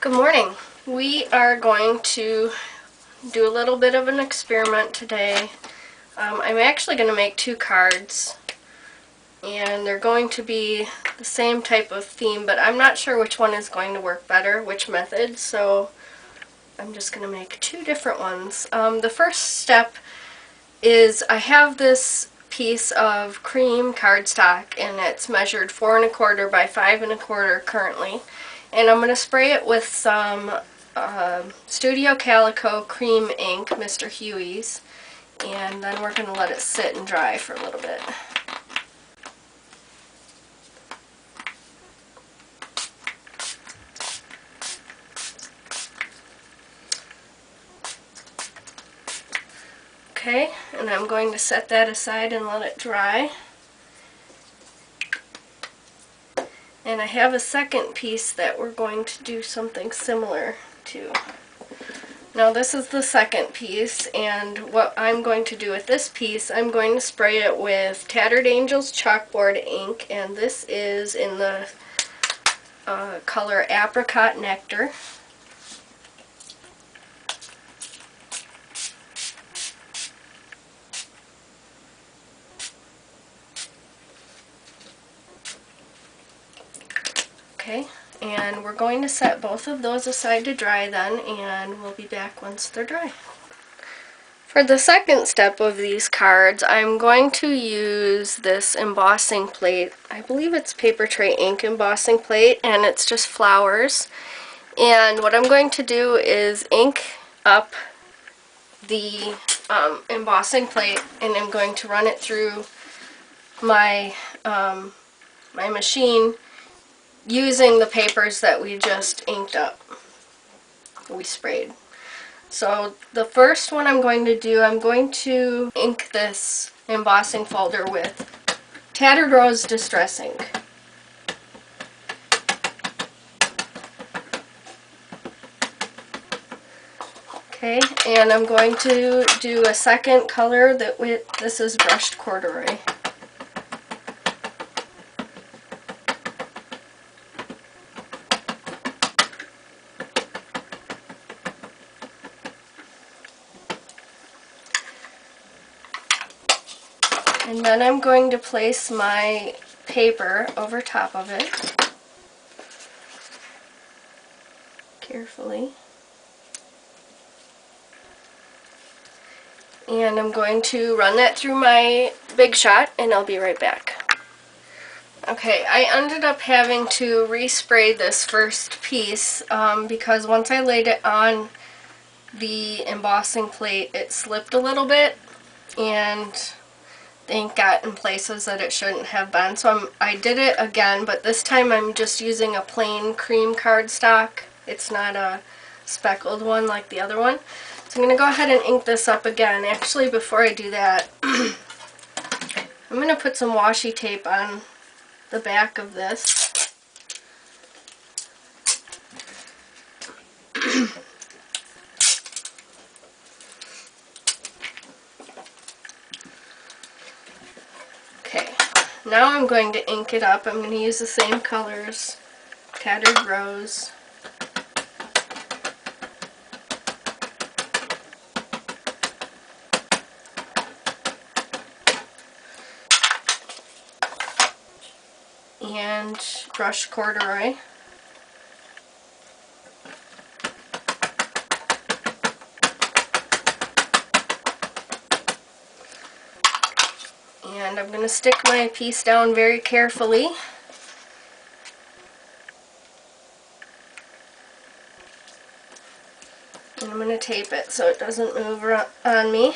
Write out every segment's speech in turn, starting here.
Good morning. We are going to do a little bit of an experiment today. I'm actually going to make two cards, and they're going to be the same type of theme, but I'm not sure which one is going to work better, which method, so I'm just going to make two different ones. The first step is I have this piece of cream cardstock, and it's measured 4 1/4 by 5 1/4 currently, and I'm going to spray it with some Studio Calico Cream Ink, Mr. Huey's, and then we're going to let it sit and dry for a little bit. Okay, and I'm going to set that aside and let it dry. And I have a second piece that we're going to do something similar to. Now this is the second piece, and what I'm going to do with this piece, I'm going to spray it with Tattered Angel's chalkboard ink, and this is in the color Apricot Nectar. Okay, and we're going to set both of those aside to dry then, and we'll be back once they're dry. For the second step of these cards, I'm going to use this embossing plate. I believe it's Papertrey Ink embossing plate, and it's just flowers. And what I'm going to do is ink up the embossing plate, and I'm going to run it through my my machine using the papers that we just inked up, we sprayed. So the first one I'm going to do, I'm going to ink this embossing folder with Tattered Rose Distress Ink. Okay, and I'm going to do a second color that this is Brushed Corduroy. And then I'm going to place my paper over top of it, carefully. And I'm going to run that through my Big Shot, and I'll be right back. Okay, I ended up having to respray this first piece because once I laid it on the embossing plate, it slipped a little bit, and the ink got in places that it shouldn't have been. So I did it again, but this time I'm just using a plain cream cardstock. It's not a speckled one like the other one. So I'm going to go ahead and ink this up again. Actually, before I do that, I'm going to put some washi tape on the back of this. Okay, now I'm going to ink it up. I'm going to use the same colors, Tattered Rose, and Brushed Corduroy. And I'm going to stick my piece down very carefully. And I'm going to tape it so it doesn't move on me.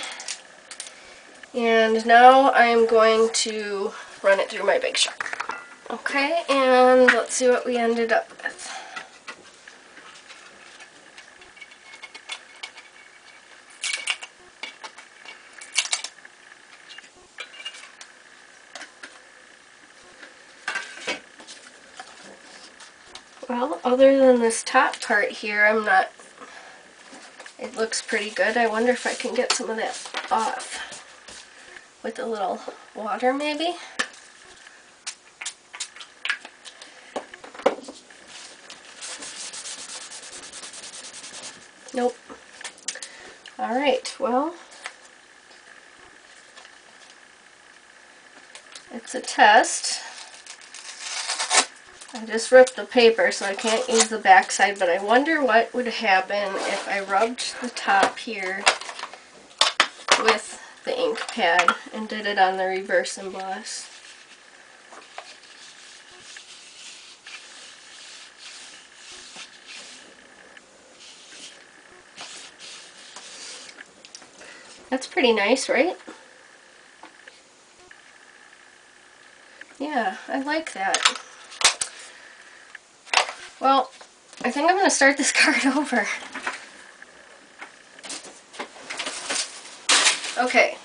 And now I'm going to run it through my Big Shot. Okay, and let's see what we ended up with. Well, other than this top part here, it looks pretty good. I wonder if I can get some of that off with a little water maybe. Nope. Alright, well, it's a test. I just ripped the paper so I can't use the back side, but I wonder what would happen if I rubbed the top here with the ink pad and did it on the reverse emboss. That's pretty nice, right? Yeah, I like that. Well, I think I'm going to start this card over. Okay.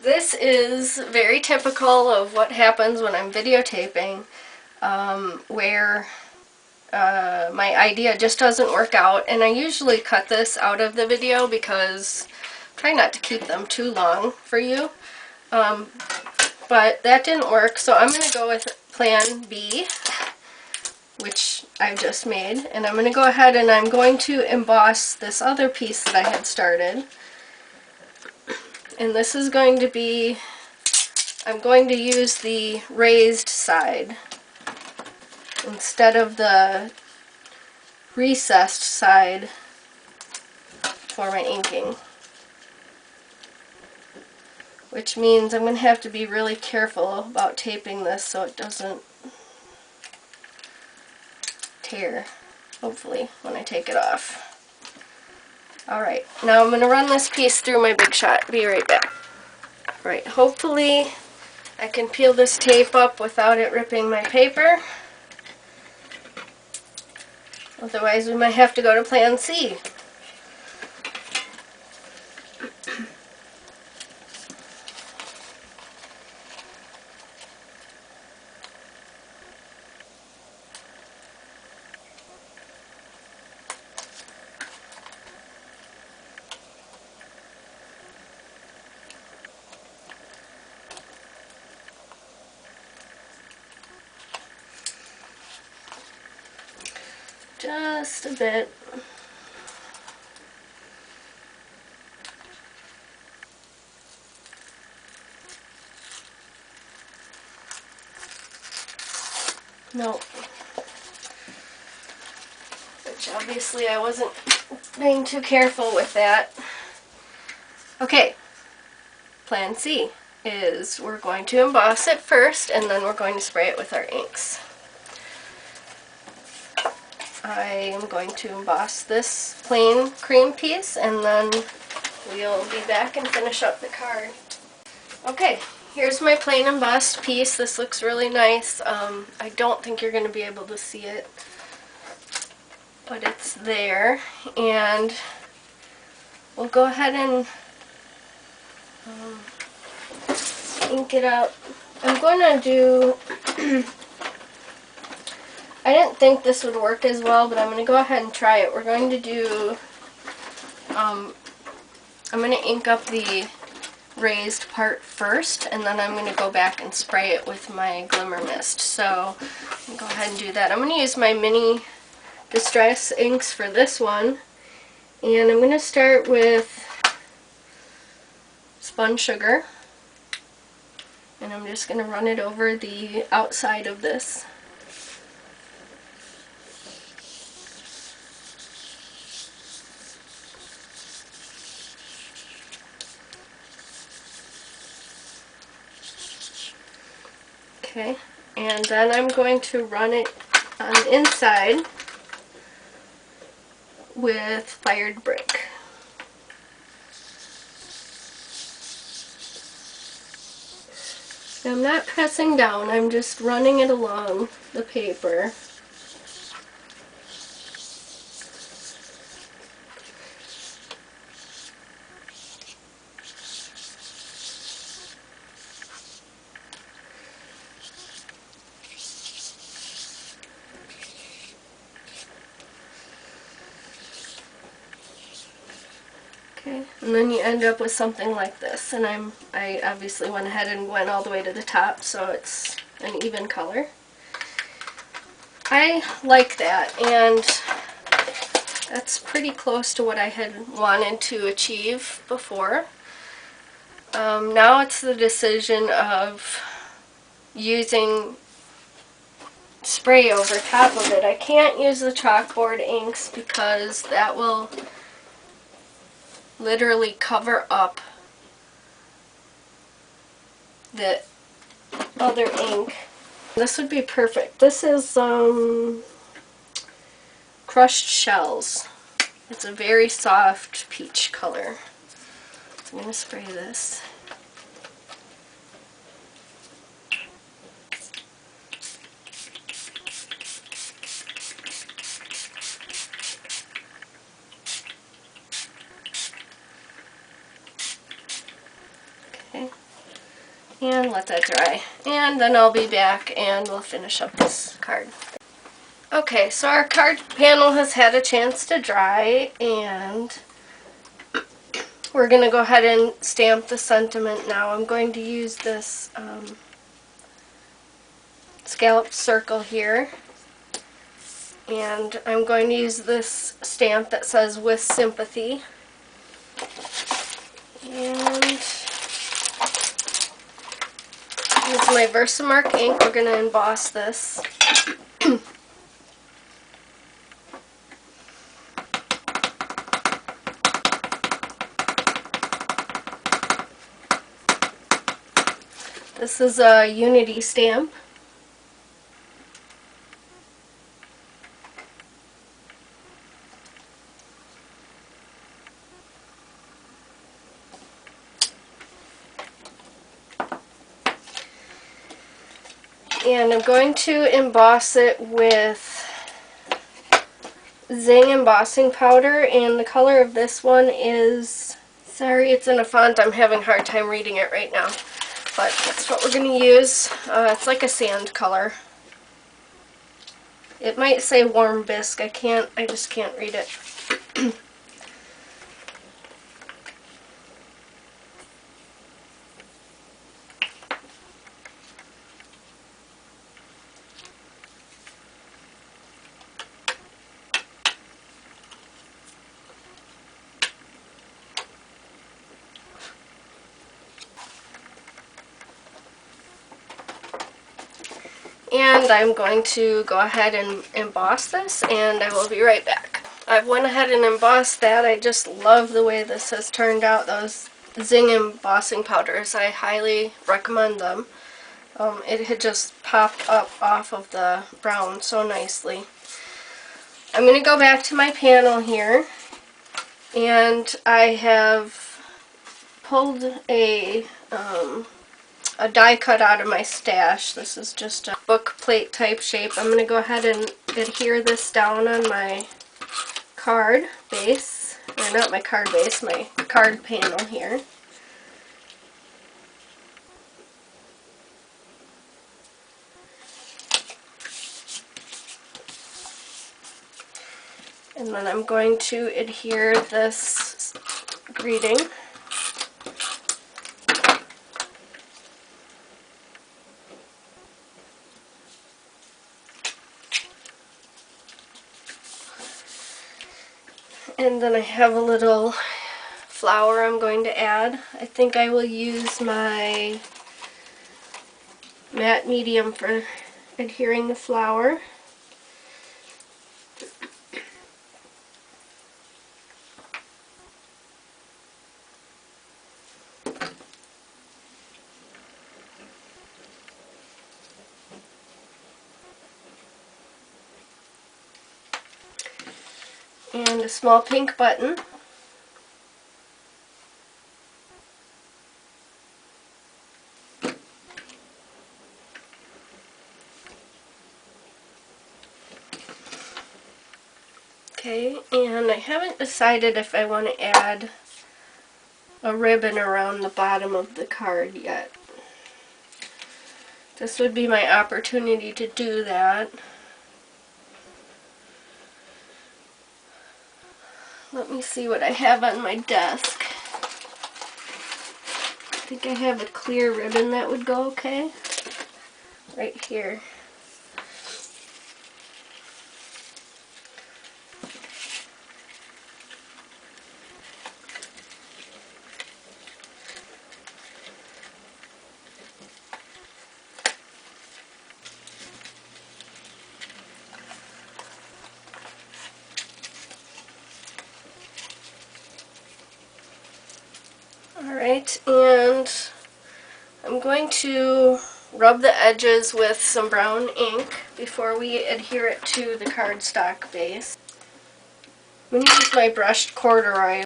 This is very typical of what happens when I'm videotaping, where my idea just doesn't work out, and I usually cut this out of the video because I try not to keep them too long for you. But that didn't work, so I'm going to go with plan B, which I've just made, and I'm going to go ahead and I'm going to emboss this other piece that I had started. And this is going to be, I'm going to use the raised side instead of the recessed side for my inking. Which means I'm going to have to be really careful about taping this so it doesn't tear, hopefully, when I take it off. Alright, now I'm going to run this piece through my Big Shot. Be right back. Alright, hopefully I can peel this tape up without it ripping my paper. Otherwise we might have to go to plan C. Just a bit. Nope. Which obviously I wasn't being too careful with that. Okay, plan C is we're going to emboss it first and then we're going to spray it with our inks. I am going to emboss this plain cream piece and then we'll be back and finish up the card. Okay, here's my plain embossed piece. This looks really nice. I don't think you're going to be able to see it, but it's there. And we'll go ahead and ink it up. I'm going to do I didn't think this would work as well, but I'm going to go ahead and try it. We're going to do, I'm going to ink up the raised part first, and then I'm going to go back and spray it with my Glimmer mist. So, I'm going to go ahead and do that. I'm going to use my mini Distress inks for this one, and I'm going to start with spun sugar, and I'm just going to run it over the outside of this. Okay, and then I'm going to run it on the inside with fired brick. I'm not pressing down, I'm just running it along the paper. Okay, and then you end up with something like this, and I obviously went ahead and went all the way to the top so it's an even color. I like that, and that's pretty close to what I had wanted to achieve before. Now it's the decision of using spray over top of it. I can't use the chalkboard inks because that will literally cover up the other ink. This would be perfect. This is crushed shells. It's a very soft peach color. So I'm going to spray this. Okay. And let that dry. And then I'll be back and we'll finish up this card. Okay, so our card panel has had a chance to dry, and we're going to go ahead and stamp the sentiment now. I'm going to use this scallop circle here, and I'm going to use this stamp that says "With Sympathy." And use my Versamark ink. We're going to emboss this. This is a Unity stamp. And I'm going to emboss it with Zing Embossing Powder, and the color of this one is, sorry it's in a font, I'm having a hard time reading it right now, but that's what we're going to use. It's like a sand color. It might say warm bisque, I just can't read it. And I'm going to go ahead and emboss this, and I will be right back. I went ahead and embossed that. I just love the way this has turned out. Those Zing embossing powders, I highly recommend them. It had just popped up off of the brown so nicely. I'm going to go back to my panel here, and I have pulled a die cut out of my stash. This is just a book plate type shape. I'm going to go ahead and adhere this down on my card base, or not my card base, my card panel here. And then I'm going to adhere this greeting. And then I have a little flower I'm going to add. I think I will use my matte medium for adhering the flower. And a small pink button. Okay, and I haven't decided if I want to add a ribbon around the bottom of the card yet. This would be my opportunity to do that. Let me see what I have on my desk. I think I have a clear ribbon that would go okay. Right here. Alright, and I'm going to rub the edges with some brown ink before we adhere it to the cardstock base. I'm going to use my brushed corduroy.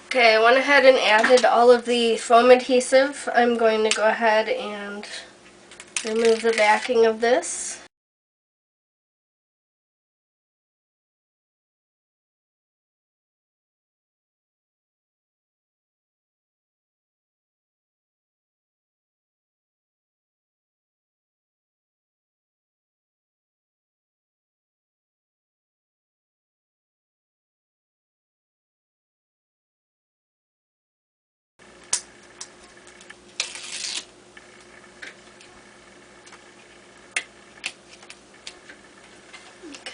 Okay, I went ahead and added all of the foam adhesive. I'm going to go ahead and remove the backing of this.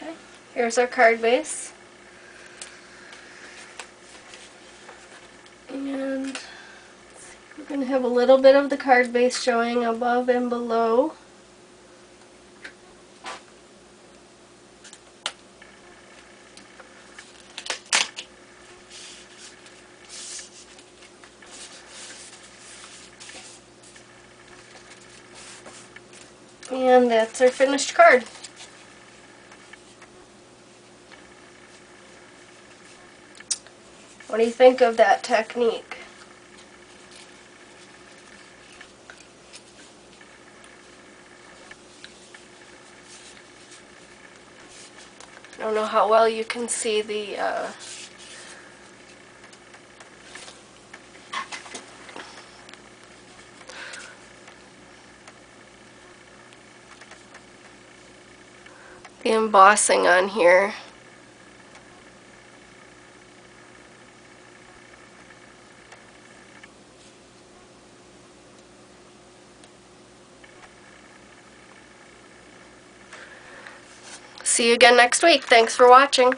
Okay, here's our card base. And we're going to have a little bit of the card base showing above and below. And that's our finished card. What do you think of that technique? I don't know how well you can see the embossing on here. See you again next week. Thanks for watching.